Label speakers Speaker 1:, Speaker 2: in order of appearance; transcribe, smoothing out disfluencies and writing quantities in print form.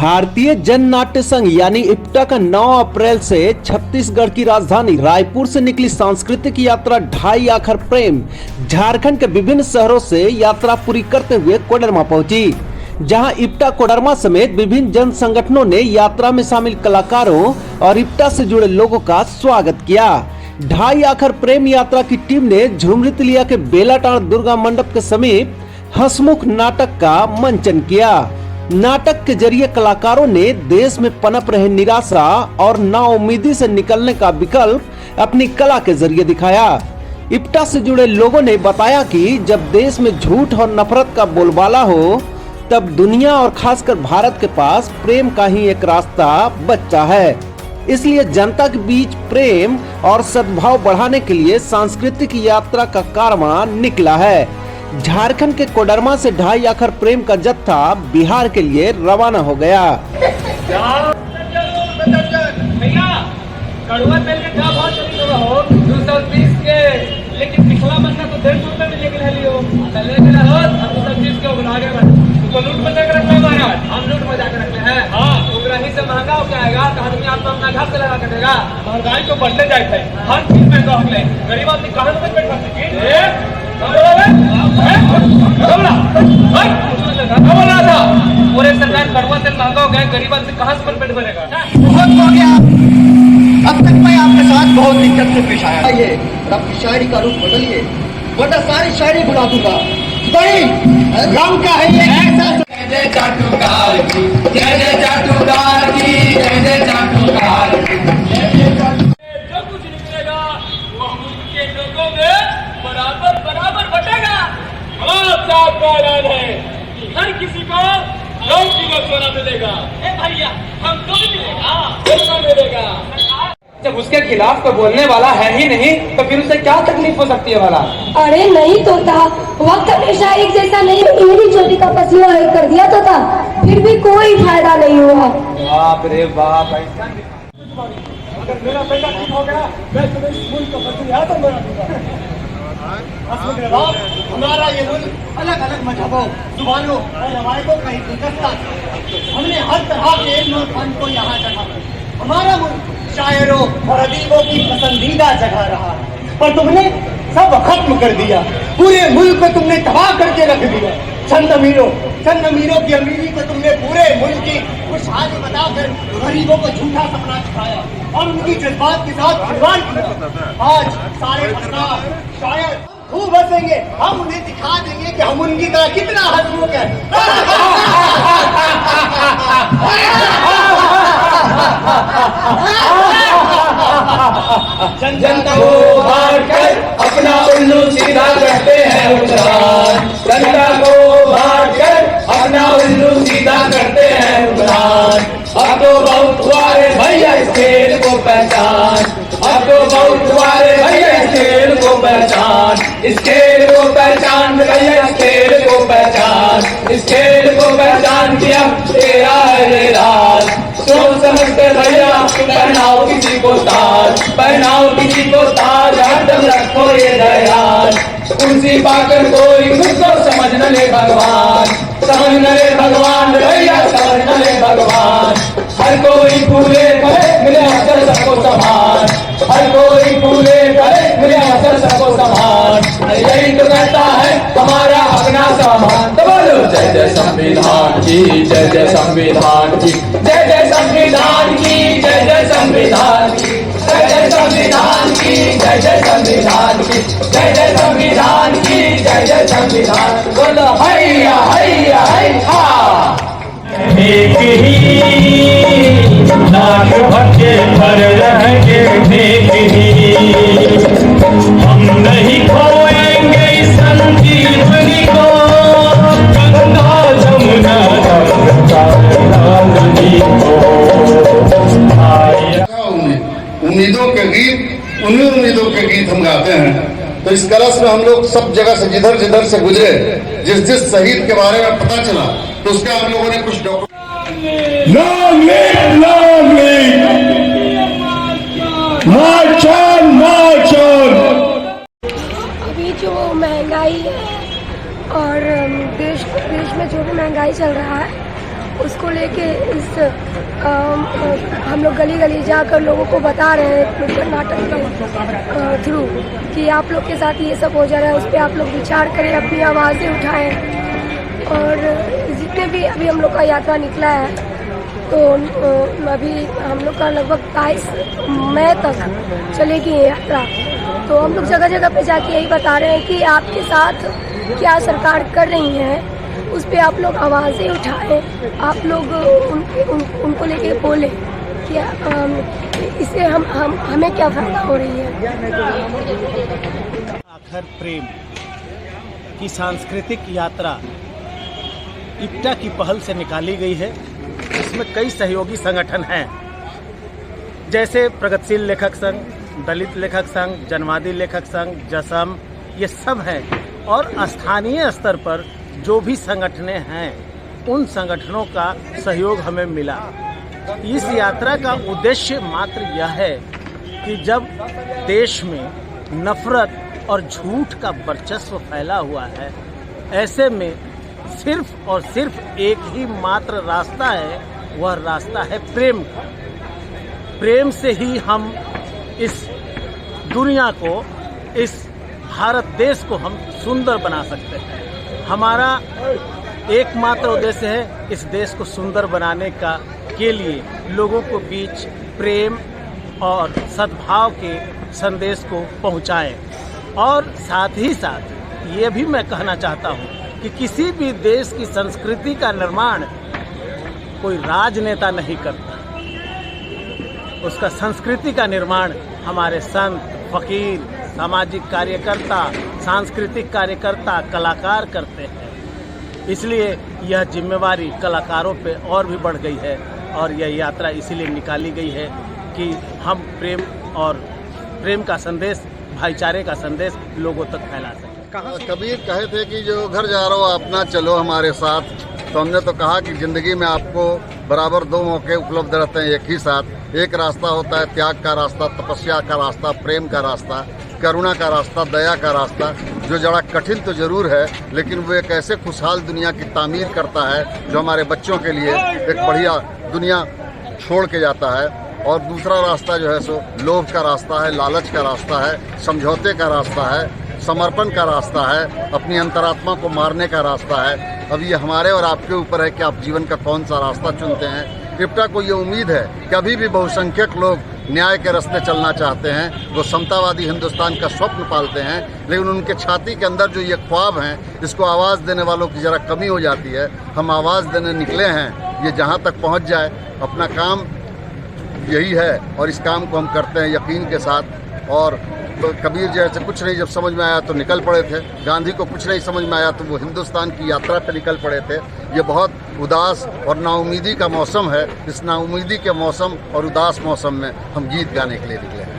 Speaker 1: भारतीय जन नाट्य संघ यानी इप्टा का 9 अप्रैल से छत्तीसगढ़ की राजधानी रायपुर से निकली सांस्कृतिक यात्रा ढाई आखर प्रेम झारखंड के विभिन्न शहरों से यात्रा पूरी करते हुए कोडरमा पहुंची, जहां इप्टा कोडरमा समेत विभिन्न जन संगठनों ने यात्रा में शामिल कलाकारों और इप्टा से जुड़े लोगों का स्वागत किया। ढाई आखर प्रेम यात्रा की टीम ने झुमरीतिलिया के बेलाटांड़ दुर्गा मंडप के समीप हंसमुख नाटक का मंचन किया। नाटक के जरिए कलाकारों ने देश में पनप रहे निराशा और नाउम्मीदी से निकलने का विकल्प अपनी कला के जरिए दिखाया। इप्टा से जुड़े लोगों ने बताया कि जब देश में झूठ और नफरत का बोलबाला हो, तब दुनिया और खासकर भारत के पास प्रेम का ही एक रास्ता बचा है। इसलिए जनता के बीच प्रेम और सद्भाव बढ़ाने के लिए सांस्कृतिक यात्रा का कारवां निकला है। झारखंड के कोडरमा से ढाई आखर प्रेम का जत्था बिहार के लिए रवाना हो गया।
Speaker 2: भैया कड़वा तेल के क्या भाव चली हो? 230 के, लेकिन पिछला महीना तो 150 रुपए में लेके लियो। चले के हो 230 के उगला के बन तो लूट बजा के रखले महाराज। हम लूट बजा के रखले हैं। हां, उग्रही से महंगा हो जाएगा तो आदमी आपको अपना घर से लगा के देगा। महंगाई तो बढ़ते जाए है, हर चीज महंगा हो गई। गरीब आदमी कहां से पेट भर सके? पूरे सरकार कड़वा तेल महंगा हो गया, गरीब आदमी कहां से पेट भरेगा?
Speaker 3: बहुत हो गया। अब तक मैं आपके साथ बहुत दिक्कत से पेश आया। ये अपनी शायरी का रूप बदलिए, वरना सारी शायरी बुला दूंगा। रंग का है ये ऐसा।
Speaker 2: जय जय चाटुकार की, जय जय चाटुकार की, जय जय चाटुकार की। जो कुछ निकलेगा वो हम उनके लोगों में बराबर बराबर बटेगा। हमारा साहब का ऐलान है कि हर किसी को 9 किलो सोना मिलेगा। ए भैया हमको भी मिलेगा, सोना मिलेगा। जब उसके खिलाफ कोई बोलने वाला है ही नहीं तो फिर उसे क्या तकलीफ हो सकती है वाला?
Speaker 4: अरे नहीं तो था, वक्त हमेशा एक जैसा नहीं। मेरी चोटी का पसीना एक कर दिया तो था, फिर भी कोई फायदा नहीं हुआ।
Speaker 2: बाप रे बाप, अगर मेरा बेटा ठीक हो गया मैं तुम्हें स्कूल का फंसी याद तो बना दूंगा।
Speaker 3: हमारा ये मुल्क अलग अलग मजहबों, जुबानों और रवायतों का हिस्सा है। हमने हर तरह के इल्म और फन को यहाँ जगह। हमारा मुल्क शायरों और अदीबों की पसंदीदा जगह रहा, पर तुमने सब खत्म कर दिया। पूरे मुल्क को तुमने तबाह करके रख दिया। चंद अमीरों की अमीरी को तुमने पूरे मुल्क की खुशहाली बताकर गरीबों को झूठा सपना दिखाया और उनकी जज्बात के साथ खिलवाड़ किया। आज सारे अफराद शायर खूब हंसेंगे, हम उन्हें दिखा देंगे कि हम उनकी तरह कितना हंसमुख है।
Speaker 2: जनता को बांट कर अपना उल्लू सीधा करते हैं उड़ान। जनता को बांट कर अपना उल्लू सीधा करते हैं उड़ान। अब तो बहुत हुआरे भैया इस खेल को पहचान। अब तो बहुत हुआरे भैया इस खेल को पहचान। इस खेल को पहचान भैया, इस खेल को पहचान। इस खेल को पहचान किया तेरा है ये राज। सोच समझते भैया पहनाओ किसी को ताज, पहनाओ किसी को ताज, हरदम रखो ये दयाल। कुर्सी पाकर कोई खुद को समझ न ले भगवान, समझ न ले भगवान भैया, समझ न ले भगवान। हर कोई पूरे करे मिले अवसर सबको समान, हर कोई पूरे करे मिले अवसर सबको समान। यही तो कहता है हमारा अपना सामान। तो बोलो जय जय संविधान की, जय जय संविधान की, जय जय संविधान की, जय जय संविधान की, जय जय संविधान की, जय जय संविधान की, जय जय संविधान की, जय जय संविधान। बोलो हैया हैया हैया।
Speaker 5: एक ही लाख भक्के पर रहेंगे, एक ही हम नहीं खोएंगे संजीवनी को। गंगा जमुना
Speaker 6: उम्मीदों के गीत, उन्हीं उम्मीदों के गीत हम गाते हैं। तो इस कलश में हम लोग सब जगह से जिधर जिधर से गुजरे, जिस जिस शहीद के बारे में पता चला तो उसका हम लोगों ने कुछ
Speaker 4: अभी जो महंगाई है और देश में जो भी महंगाई चल रहा है उसको लेके इस हम लोग गली गली जाकर लोगों को बता रहे हैं नुक्कड़ नाटक के थ्रू कि आप लोग के साथ ये सब हो जा रहा है, उस पर आप लोग विचार करें, अपनी आवाज़ें उठाएं। और जितने भी अभी हम लोग का यात्रा निकला है तो अभी हम लोग का लगभग 22 मई तक चलेगी ये यात्रा। तो हम लोग जगह जगह पे जाके यही बता रहे हैं कि आपके साथ क्या सरकार कर रही है, उस पे आप लोग आवाज़ें उठाएं, आप लोग उनको लेके बोलें कि इससे हमें क्या फायदा हो रही है।
Speaker 7: आखर प्रेम की सांस्कृतिक यात्रा इप्टा की पहल से निकाली गई है। इसमें कई सहयोगी संगठन हैं, जैसे प्रगतिशील लेखक संघ, दलित लेखक संघ, जनवादी लेखक संघ, जसम, ये सब हैं। और स्थानीय स्तर पर जो भी संगठनें हैं उन संगठनों का सहयोग हमें मिला। इस यात्रा का उद्देश्य मात्र यह है कि जब देश में नफरत और झूठ का वर्चस्व फैला हुआ है, ऐसे में सिर्फ और सिर्फ एक ही मात्र रास्ता है, वह रास्ता है प्रेम का। प्रेम से ही हम इस दुनिया को, इस भारत देश को हम सुंदर बना सकते हैं। हमारा एकमात्र उद्देश्य है इस देश को सुंदर बनाने का के लिए लोगों को बीच प्रेम और सद्भाव के संदेश को पहुंचाएं। और साथ ही साथ ये भी मैं कहना चाहता हूं कि किसी भी देश की संस्कृति का निर्माण कोई राजनेता नहीं करता, उसका संस्कृति का निर्माण हमारे संत, फकीर, सामाजिक कार्यकर्ता, सांस्कृतिक कार्यकर्ता, कलाकार करते हैं। इसलिए यह जिम्मेवारी कलाकारों पे और भी बढ़ गई है और यह यात्रा इसीलिए निकाली गई है कि हम प्रेम का संदेश, भाईचारे का संदेश लोगों तक फैला सकें।
Speaker 6: कबीर कहे थे कि जो घर जा रहे हो अपना चलो हमारे साथ, तो हमने तो कहा कि जिंदगी में आपको बराबर दो मौके उपलब्ध रहते हैं एक ही साथ। एक रास्ता होता है त्याग का रास्ता, तपस्या का रास्ता, प्रेम का रास्ता, करुणा का रास्ता, दया का रास्ता, जो जरा कठिन तो जरूर है लेकिन वो एक ऐसे खुशहाल दुनिया की तामीर करता है जो हमारे बच्चों के लिए एक बढ़िया दुनिया छोड़ के जाता है। और दूसरा रास्ता जो है सो लोभ का रास्ता है, लालच का रास्ता है, समझौते का रास्ता है, समर्पण का रास्ता है, अपनी अंतरात्मा को मारने का रास्ता है। अब ये हमारे और आपके ऊपर है कि आप जीवन का कौन सा रास्ता चुनते हैं। इप्टा को ये उम्मीद है कि अभी भी बहुसंख्यक लोग न्याय के रास्ते चलना चाहते हैं, वो समतावादी हिंदुस्तान का स्वप्न पालते हैं, लेकिन उनके छाती के अंदर जो ये ख्वाब हैं, इसको आवाज़ देने वालों की ज़रा कमी हो जाती है। हम आवाज़ देने निकले हैं, ये जहाँ तक पहुँच जाए। अपना काम यही है और इस काम को हम करते हैं यकीन के साथ। और तो कबीर जैसे कुछ नहीं जब समझ में आया तो निकल पड़े थे, गांधी को कुछ नहीं समझ में आया तो वो हिंदुस्तान की यात्रा पे निकल पड़े थे। ये बहुत उदास और नाउमीदी का मौसम है। इस नाउमीदी के मौसम और उदास मौसम में हम गीत गाने के लिए निकले हैं।